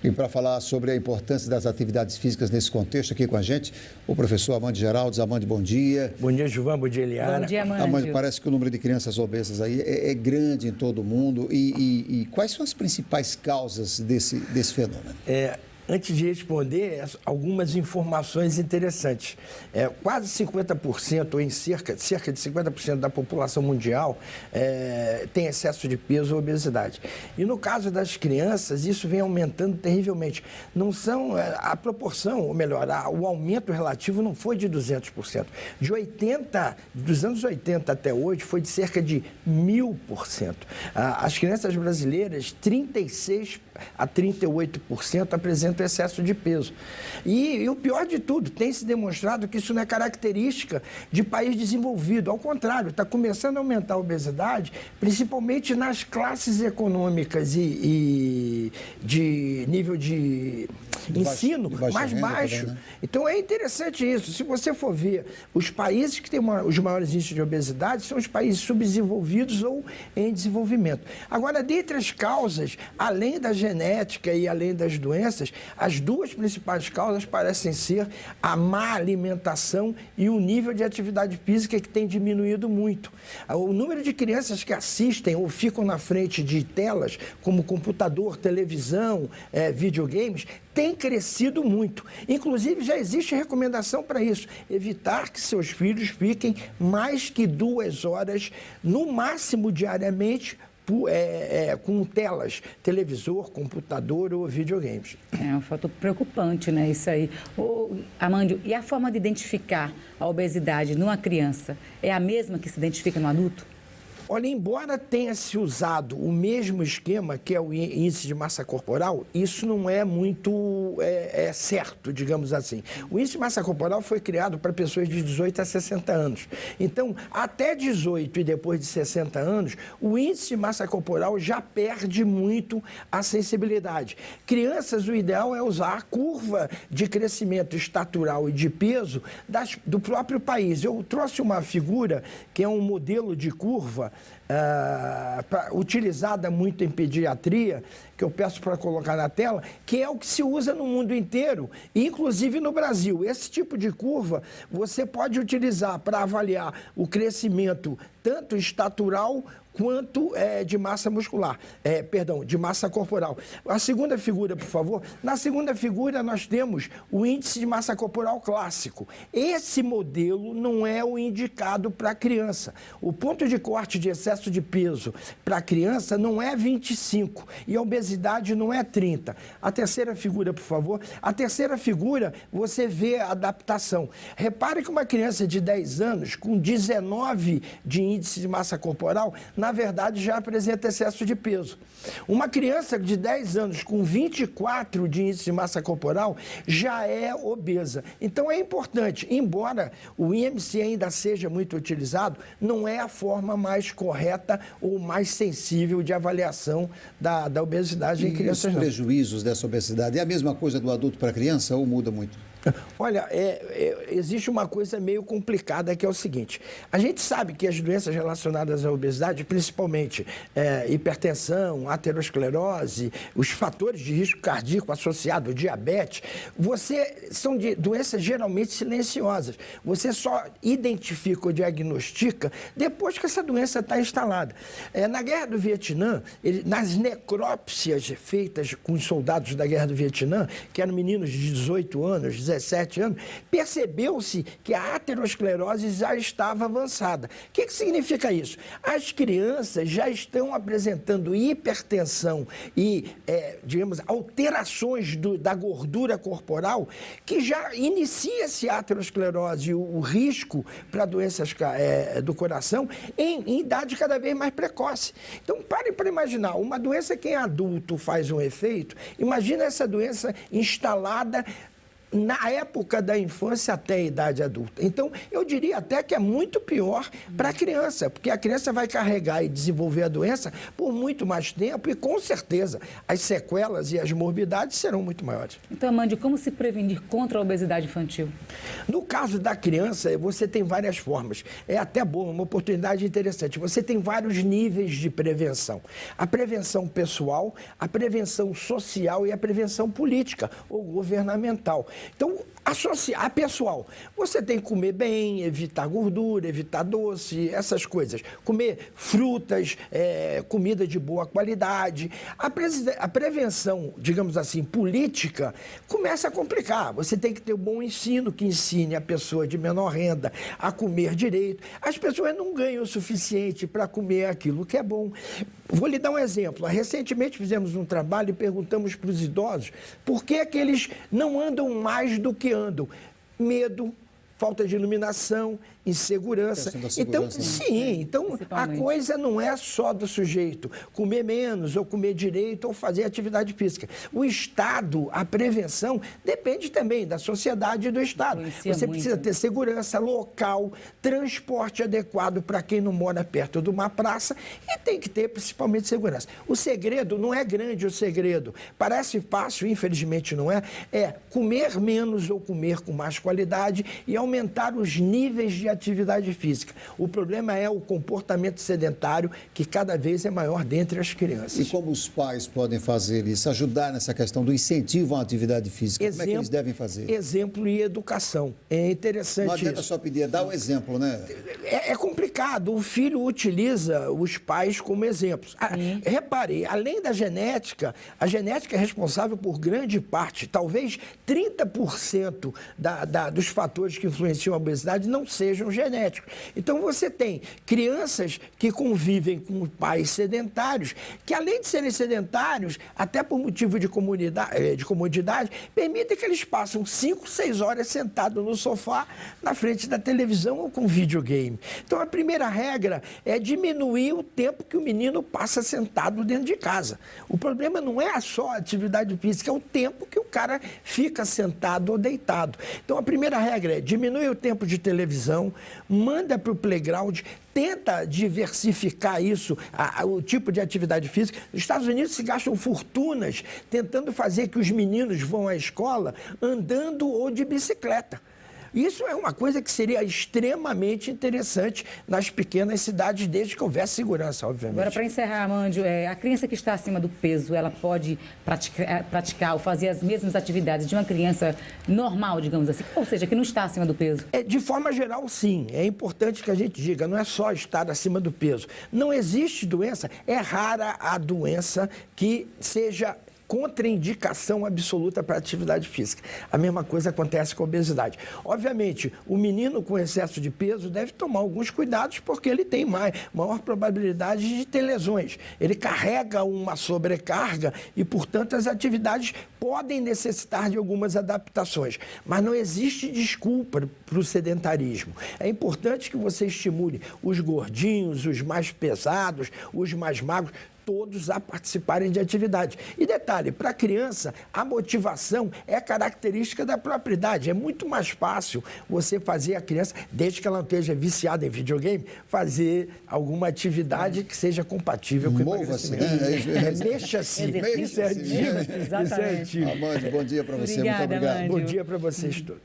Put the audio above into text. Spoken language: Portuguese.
E para falar sobre a importância das atividades físicas nesse contexto, aqui com a gente, o professor Amandio Geraldes. Amandio, bom dia. Bom dia, Gilvan. Bom dia, Eliara. Bom dia, Amandio, parece que o número de crianças obesas aí é grande em todo o mundo. E quais são as principais causas desse fenômeno? Antes de responder, algumas informações interessantes. Quase 50%, ou em cerca de 50% da população mundial tem excesso de peso ou obesidade. E no caso das crianças, isso vem aumentando terrivelmente. Não são a proporção, ou melhor, o aumento relativo não foi de 200%. Dos anos 80 até hoje, foi de cerca de 1000%. As crianças brasileiras, 36% a 38% apresentam excesso de peso. E o pior de tudo, tem se demonstrado que isso não é característica de país desenvolvido. Ao contrário, está começando a aumentar a obesidade, principalmente nas classes econômicas e de nível de ensino mais baixo. Também, né? Então é interessante isso. Se você for ver, os países que têm os maiores índices de obesidade são os países subdesenvolvidos ou em desenvolvimento. Agora, dentre as causas, além da genética e além das doenças, as duas principais causas parecem ser a má alimentação e o nível de atividade física que tem diminuído muito. O número de crianças que assistem ou ficam na frente de telas, como computador, televisão, videogames, tem crescido muito. Inclusive, já existe recomendação para isso, evitar que seus filhos fiquem mais que 2 horas, no máximo diariamente, com telas, televisor, computador ou videogames. É um fato preocupante, né, isso aí. Amandio, e a forma de identificar a obesidade numa criança é a mesma que se identifica no adulto? Olha, embora tenha se usado o mesmo esquema, que é o índice de massa corporal, isso não é muito certo, digamos assim. O índice de massa corporal foi criado para pessoas de 18 a 60 anos. Então, até 18 e depois de 60 anos, o índice de massa corporal já perde muito a sensibilidade. Crianças, o ideal é usar a curva de crescimento estatural e de peso do próprio país. Eu trouxe uma figura que é um modelo de curva utilizada muito em pediatria, que eu peço para colocar na tela, que é o que se usa no mundo inteiro, inclusive no Brasil. Esse tipo de curva você pode utilizar para avaliar o crescimento tanto estatural quanto de massa muscular, de massa corporal. A segunda figura, por favor. Na segunda figura, nós temos o índice de massa corporal clássico. Esse modelo não é o indicado para criança. O ponto de corte de excesso de peso para criança não é 25 e a obesidade não é 30. A terceira figura, por favor. A terceira figura, você vê a adaptação. Repare que uma criança de 10 anos, com 19 de índice de massa corporal, na verdade, já apresenta excesso de peso. Uma criança de 10 anos com 24 de índice de massa corporal já é obesa. Então, é importante, embora o IMC ainda seja muito utilizado, não é a forma mais correta ou mais sensível de avaliação da obesidade em crianças. E os prejuízos dessa obesidade, é a mesma coisa do adulto para a criança ou muda muito? Olha, existe uma coisa meio complicada que é o seguinte, a gente sabe que as doenças relacionadas à obesidade, principalmente hipertensão, aterosclerose, os fatores de risco cardíaco associado ao diabetes, são doenças geralmente silenciosas. Você só identifica ou diagnostica depois que essa doença está instalada. Na Guerra do Vietnã, nas necrópsias feitas com os soldados da Guerra do Vietnã, que eram meninos de 18 anos, 17 anos, percebeu-se que a aterosclerose já estava avançada. O que significa isso? As crianças já estão apresentando hipertensão e, digamos, alterações da gordura corporal que já inicia-se a aterosclerose, o risco para doenças do coração em idade cada vez mais precoce. Então, pare para imaginar, uma doença que em adulto faz um efeito, imagina essa doença instalada na época da infância até a idade adulta. Então, eu diria até que é muito pior para a criança, porque a criança vai carregar e desenvolver a doença por muito mais tempo e, com certeza, as sequelas e as morbidades serão muito maiores. Então, Amandio, como se prevenir contra a obesidade infantil? No caso da criança, você tem várias formas. É até bom, uma oportunidade interessante. Você tem vários níveis de prevenção. A prevenção pessoal, a prevenção social e a prevenção política ou governamental. Então, a pessoal, você tem que comer bem, evitar gordura, evitar doce, essas coisas. Comer frutas, comida de boa qualidade. A prevenção, digamos assim, política, começa a complicar. Você tem que ter um bom ensino que ensine a pessoa de menor renda a comer direito. As pessoas não ganham o suficiente para comer aquilo que é bom. Vou lhe dar um exemplo. Recentemente fizemos um trabalho e perguntamos para os idosos por que é que eles não andam mais do que andam. Medo, falta de iluminação, insegurança. Então, sim, então a coisa não é só do sujeito comer menos ou comer direito ou fazer atividade física. O Estado, a prevenção, depende também da sociedade e do Estado. Você precisa ter segurança local, transporte adequado para quem não mora perto de uma praça e tem que ter principalmente segurança. O segredo não é grande, o segredo parece fácil, infelizmente não é, é comer menos ou comer com mais qualidade e aumentar os níveis de atividade física. O problema é o comportamento sedentário, que cada vez é maior dentre as crianças. E como os pais podem fazer isso? Ajudar nessa questão do incentivo à atividade física? Como é que eles devem fazer? Exemplo e educação. É interessante. Não adianta só pedir, dá o exemplo, né? É complicado. O filho utiliza os pais como exemplos. Repare, além da genética, a genética é responsável por grande parte, talvez 30% dos fatores que influenciam a obesidade não sejam genéticos. Então, você tem crianças que convivem com pais sedentários, que além de serem sedentários, até por motivo de comodidade, permitem que eles passem 5, 6 horas sentados no sofá, na frente da televisão ou com videogame. Então, a primeira regra é diminuir o tempo que o menino passa sentado dentro de casa. O problema não é só a atividade física, é o tempo que o cara fica sentado ou deitado. Então, a primeira regra é diminuir o tempo de televisão, manda para o playground, tenta diversificar isso, o tipo de atividade física. Nos Estados Unidos se gastam fortunas tentando fazer que os meninos vão à escola andando ou de bicicleta. Isso é uma coisa que seria extremamente interessante nas pequenas cidades, desde que houvesse segurança, obviamente. Agora, para encerrar, Amandio, a criança que está acima do peso, ela pode praticar ou fazer as mesmas atividades de uma criança normal, digamos assim, ou seja, que não está acima do peso? De forma geral, sim. É importante que a gente diga, não é só estar acima do peso. Não existe doença, é rara a doença que seja contraindicação absoluta para a atividade física. A mesma coisa acontece com a obesidade. Obviamente, o menino com excesso de peso deve tomar alguns cuidados porque ele tem maior probabilidade de ter lesões. Ele carrega uma sobrecarga e, portanto, as atividades podem necessitar de algumas adaptações. Mas não existe desculpa para o sedentarismo. É importante que você estimule os gordinhos, os mais pesados, os mais magros, todos a participarem de atividade. E detalhe, para a criança, a motivação é característica da própria idade. É muito mais fácil você fazer a criança, desde que ela não esteja viciada em videogame, fazer alguma atividade que seja compatível com o emagrecimento. Mexa-se. Exatamente. Amandio, bom dia para você. Obrigada, muito obrigado. Amandio. Bom dia para vocês todos.